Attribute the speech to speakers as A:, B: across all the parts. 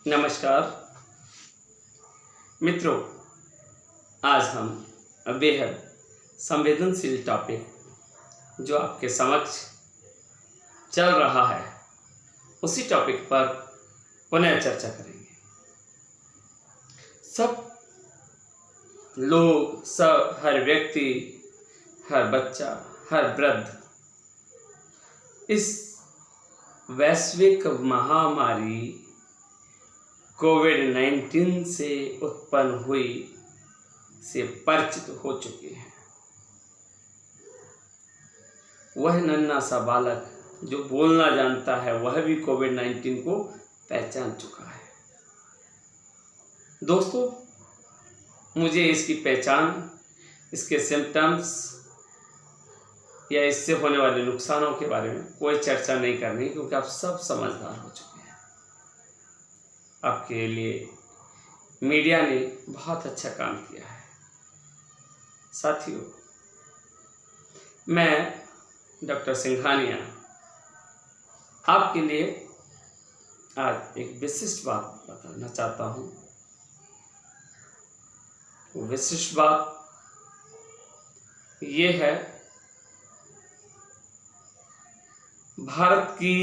A: नमस्कार मित्रों, आज हम बेहद संवेदनशील टॉपिक जो आपके समक्ष चल रहा है उसी टॉपिक पर पुनः चर्चा करेंगे। सब लोग, हर व्यक्ति, हर बच्चा, हर वृद्ध इस वैश्विक महामारी कोविड-19 से उत्पन्न हुई से परिचित हो चुके हैं। वह नन्हा सा बालक जो बोलना जानता है वह भी कोविड-19 को पहचान चुका है। दोस्तों, मुझे इसकी पहचान, इसके सिम्टम्स या इससे होने वाले नुकसानों के बारे में कोई चर्चा नहीं करनी, क्योंकि आप सब समझदार हो चुके हैं। आपके लिए मीडिया ने बहुत अच्छा काम किया है। साथियों, मैं डॉक्टर सिंघानिया आपके लिए आज एक विशिष्ट बात बताना चाहता हूँ। वो विशिष्ट बात ये है, भारत की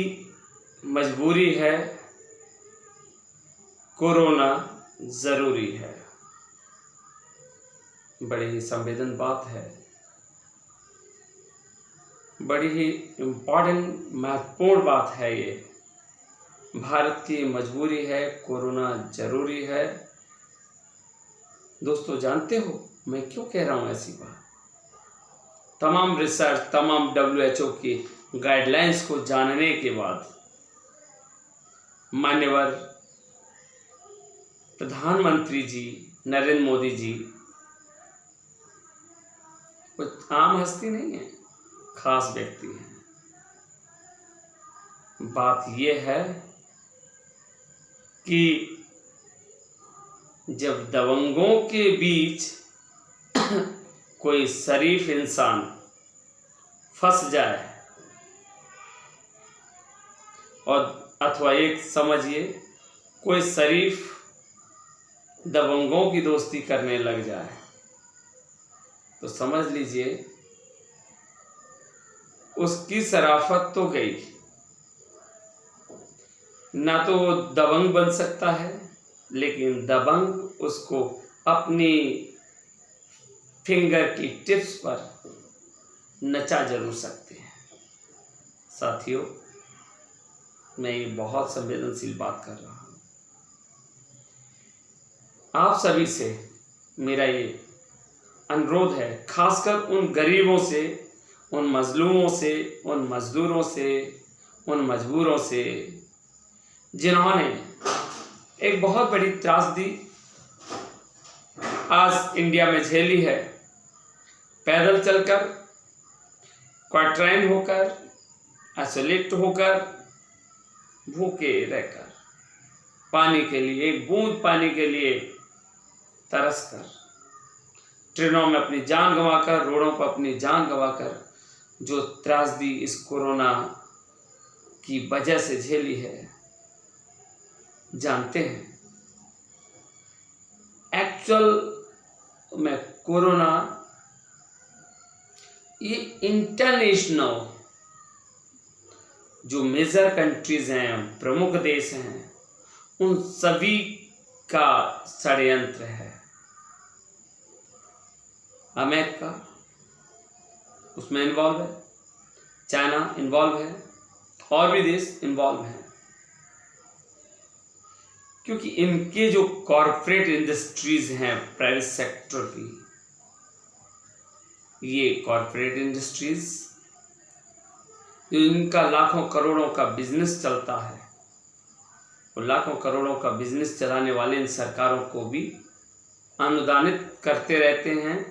A: मजबूरी है, कोरोना ज़रूरी है। बड़ी ही संवेदन बात है, बड़ी ही इम्पॉर्टेंट महत्वपूर्ण बात है। ये भारत की मजबूरी है, कोरोना ज़रूरी है। दोस्तों, जानते हो मैं क्यों कह रहा हूँ ऐसी बात? तमाम रिसर्च, तमाम WHO की गाइडलाइंस को जानने के बाद मान्यवर प्रधानमंत्री जी नरेंद्र मोदी जी, कुछ आम हस्ती नहीं है, खास व्यक्ति है। बात यह है कि जब दबंगों के बीच कोई शरीफ इंसान फंस जाए और अथवा एक समझिए कोई शरीफ दबंगों की दोस्ती करने लग जाए, तो समझ लीजिए उसकी शराफत तो गई। ना तो वो दबंग बन सकता है, लेकिन दबंग उसको अपनी फिंगर की टिप्स पर नचा जरूर सकते हैं। साथियों, मैं ये बहुत संवेदनशील बात कर रहा हूँ। आप सभी से मेरा ये अनुरोध है, खासकर उन गरीबों से, उन मजलूमों से, उन मजदूरों से, उन मजबूरों से जिन्होंने एक बहुत बड़ी त्रासदी आज इंडिया में झेली है। पैदल चलकर, क्वारंटाइन होकर, आइसोलेट होकर, भूखे रहकर, पानी के लिए, एक बूंद पानी के लिए तरस कर, ट्रेनों में अपनी जान गंवाकर, रोडों पर अपनी जान गंवाकर जो त्रासदी इस कोरोना की वजह से झेली है, जानते हैं एक्चुअल में कोरोना ये इंटरनेशनल जो मेजर कंट्रीज हैं, प्रमुख देश हैं, उन सभी का षड्यंत्र है। अमेरिका उसमें इन्वॉल्व है, चाइना इन्वॉल्व है, और भी देश इन्वॉल्व हैं, क्योंकि इनके जो कॉरपोरेट इंडस्ट्रीज हैं प्राइवेट सेक्टर की, ये कॉरपोरेट इंडस्ट्रीज इनका लाखों करोड़ों का बिजनेस चलता है, और लाखों करोड़ों का बिजनेस चलाने वाले इन सरकारों को भी अनुदानित करते रहते हैं।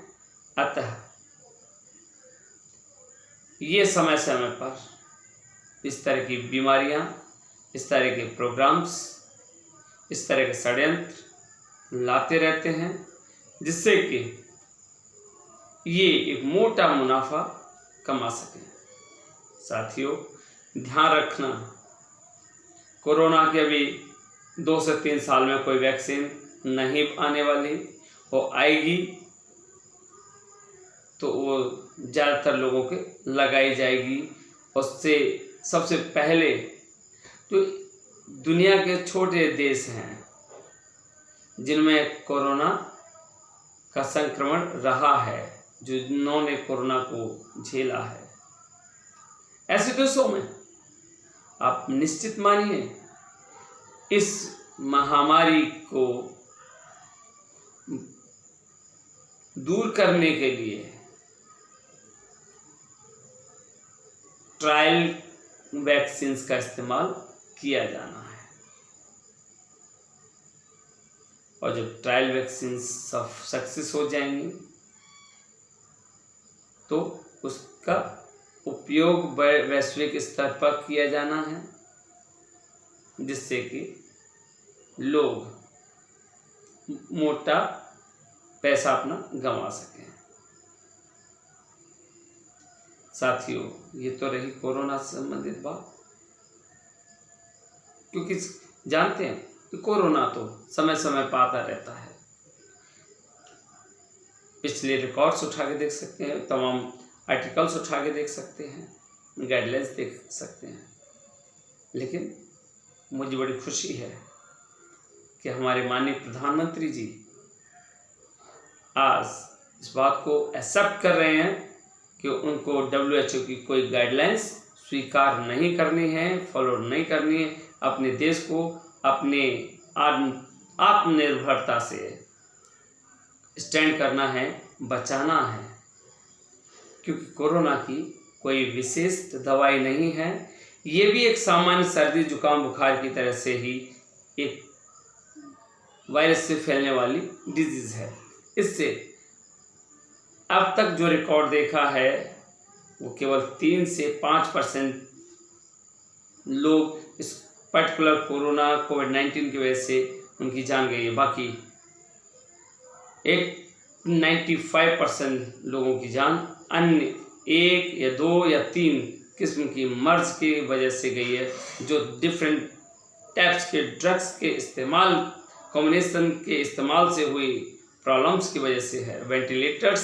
A: अतः ये समय समय पर इस तरह की बीमारियां, इस तरह के प्रोग्राम्स, इस तरह के षड्यंत्र लाते रहते हैं, जिससे कि ये एक मोटा मुनाफा कमा सकें। साथियों, ध्यान रखना, कोरोना के अभी 2 से 3 साल में कोई वैक्सीन नहीं आने वाली, वो आएगी तो वो ज़्यादातर लोगों के लगाई जाएगी। उससे सबसे पहले तो दुनिया के छोटे देश हैं जिनमें कोरोना का संक्रमण रहा है, जिन्होंने कोरोना को झेला है, ऐसे देशों में आप निश्चित मानिए इस महामारी को दूर करने के लिए ट्रायल वैक्सीन्स का इस्तेमाल किया जाना है। और जब ट्रायल वैक्सीन्स सक्सेस हो जाएंगी तो उसका उपयोग वैश्विक स्तर पर किया जाना है, जिससे कि लोग मोटा पैसा अपना गंवा सकें। साथियों, ये तो रही कोरोना से संबंधित बात, क्योंकि जानते हैं कि कोरोना तो समय समय पर आता रहता है। पिछले रिकॉर्ड्स उठा के देख सकते हैं, तमाम आर्टिकल्स उठा के देख सकते हैं, गाइडलाइंस देख सकते हैं। लेकिन मुझे बड़ी खुशी है कि हमारे माननीय प्रधानमंत्री जी आज इस बात को एक्सेप्ट कर रहे हैं कि उनको WHO की कोई गाइडलाइंस स्वीकार नहीं करनी है, फॉलो नहीं करनी है। अपने देश को अपने आत्मनिर्भरता से स्टैंड करना है, बचाना है, क्योंकि कोरोना की कोई विशेष दवाई नहीं है। ये भी एक सामान्य सर्दी जुकाम बुखार की तरह से ही एक वायरस से फैलने वाली डिजीज़ है। इससे अब तक जो रिकॉर्ड देखा है वो केवल 3 से 5% लोग इस पर्टिकुलर कोरोना कोविड-19 की वजह से उनकी जान गई है। बाकी 95% लोगों की जान अन्य 1 या 2 या 3 किस्म की मर्ज की वजह से गई है, जो डिफरेंट टाइप्स के ड्रग्स के इस्तेमाल, कॉम्बिनेशन के इस्तेमाल से हुई प्रॉब्लम्स की वजह से है, वेंटिलेटर्स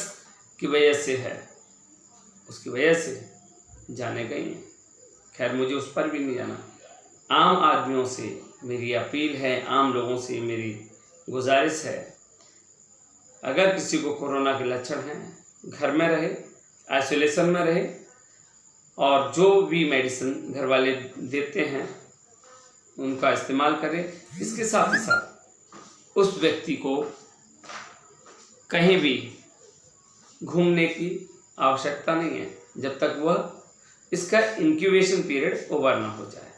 A: की वजह से है, उसकी वजह से जाने गई हैं। खैर, मुझे उस पर भी नहीं जाना। आम आदमियों से मेरी अपील है, आम लोगों से मेरी गुजारिश है, अगर किसी को कोरोना के लक्षण हैं, घर में रहे, आइसोलेशन में रहे, और जो भी मेडिसिन घर वाले देते हैं उनका इस्तेमाल करें। इसके साथ ही साथ उस व्यक्ति को कहीं भी घूमने की आवश्यकता नहीं है जब तक वह इसका इंक्यूबेशन पीरियड ओवर ना हो जाए।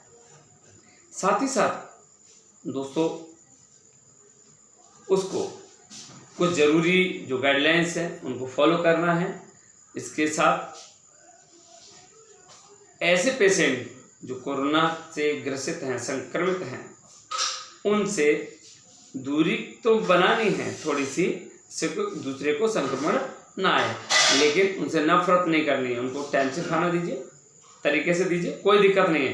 A: साथ ही साथ दोस्तों, उसको कुछ ज़रूरी जो गाइडलाइंस हैं उनको फॉलो करना है। इसके साथ ऐसे पेशेंट जो कोरोना से ग्रसित हैं, संक्रमित हैं, उनसे दूरी तो बनानी है थोड़ी सी, इससे दूसरे को संक्रमण ना आए, लेकिन उनसे नफरत नहीं करनी है। उनको टाइम से खाना दीजिए, तरीके से दीजिए, कोई दिक्कत नहीं है।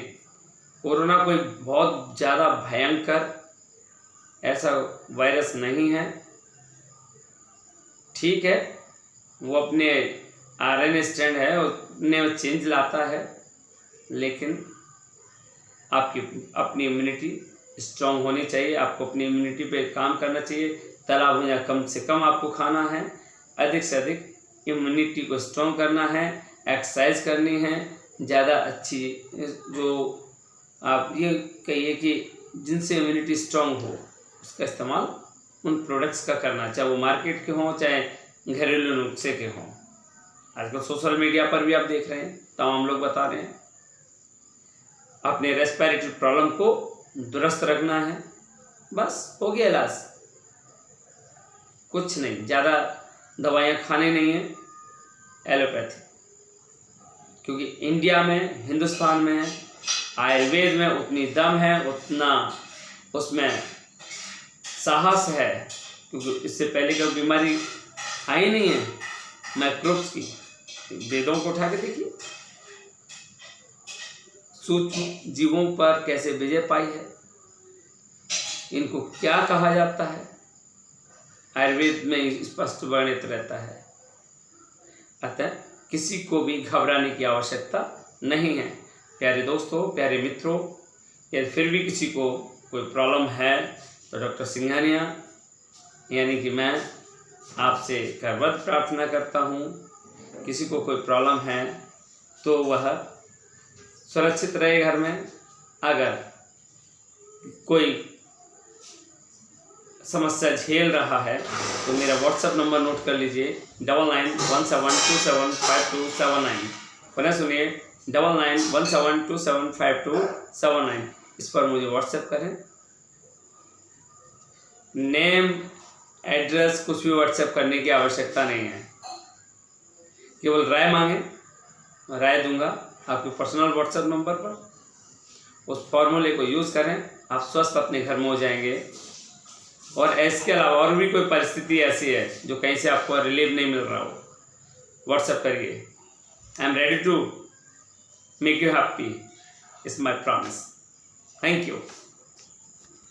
A: कोरोना कोई बहुत ज़्यादा भयंकर ऐसा वायरस नहीं है। ठीक है, वो अपने RNA स्ट्रैंड है, उसने चेंज लाता है, लेकिन आपकी अपनी इम्यूनिटी स्ट्रॉन्ग होनी चाहिए। आपको अपनी इम्यूनिटी पे काम करना चाहिए। तला भुना कम से कम आपको खाना है, अधिक से अधिक इम्यूनिटी को स्ट्रॉन्ग करना है, एक्सरसाइज करनी है, ज़्यादा अच्छी जो आप ये कहिए कि जिनसे इम्यूनिटी स्ट्रॉन्ग हो उसका इस्तेमाल उन प्रोडक्ट्स का करना, चाहे वो मार्केट के हों चाहे घरेलू नुस्खे के हों। आजकल सोशल मीडिया पर भी आप देख रहे हैं, तमाम लोग बता रहे हैं। अपने रेस्पिरेटरी प्रॉब्लम को दुरुस्त रखना है, बस हो गया इलाज। कुछ नहीं, ज़्यादा दवाइयाँ खाने नहीं है एलोपैथी, क्योंकि इंडिया में, हिंदुस्तान में आयुर्वेद में उतनी दम है, उतना उसमें साहस है, क्योंकि इससे पहले कोई बीमारी आई नहीं है माइक्रोब्स की। वेदों को उठा के देखिए, सूक्ष्म जीवों पर कैसे विजय पाई है। इनको क्या कहा जाता है, आयुर्वेद में स्पष्ट वर्णित रहता है। अतः किसी को भी घबराने की आवश्यकता नहीं है। प्यारे दोस्तों, प्यारे मित्रों, यदि फिर भी किसी को कोई प्रॉब्लम है तो डॉक्टर सिंघानिया यानी कि मैं आपसे करवत प्रार्थना करता हूँ, किसी को कोई प्रॉब्लम है तो वह सुरक्षित रहे घर में। अगर कोई समस्या झेल रहा है तो मेरा व्हाट्सएप नंबर नोट कर लीजिए 9917275279। पुनः सुनिए 9917275279। इस पर मुझे व्हाट्सएप करें। नेम, एड्रेस कुछ भी व्हाट्सएप करने की आवश्यकता नहीं है, केवल राय मांगे, राय दूंगा आपके पर्सनल व्हाट्सएप नंबर पर। उस फॉर्मूले को यूज़ करें, आप स्वस्थ अपने घर में हो जाएंगे। और इसके अलावा और भी कोई परिस्थिति ऐसी है जो कहीं से आपको रिलीफ नहीं मिल रहा हो, व्हाट्सएप करिए। I am ready to make you happy, it's my promise. Thank you.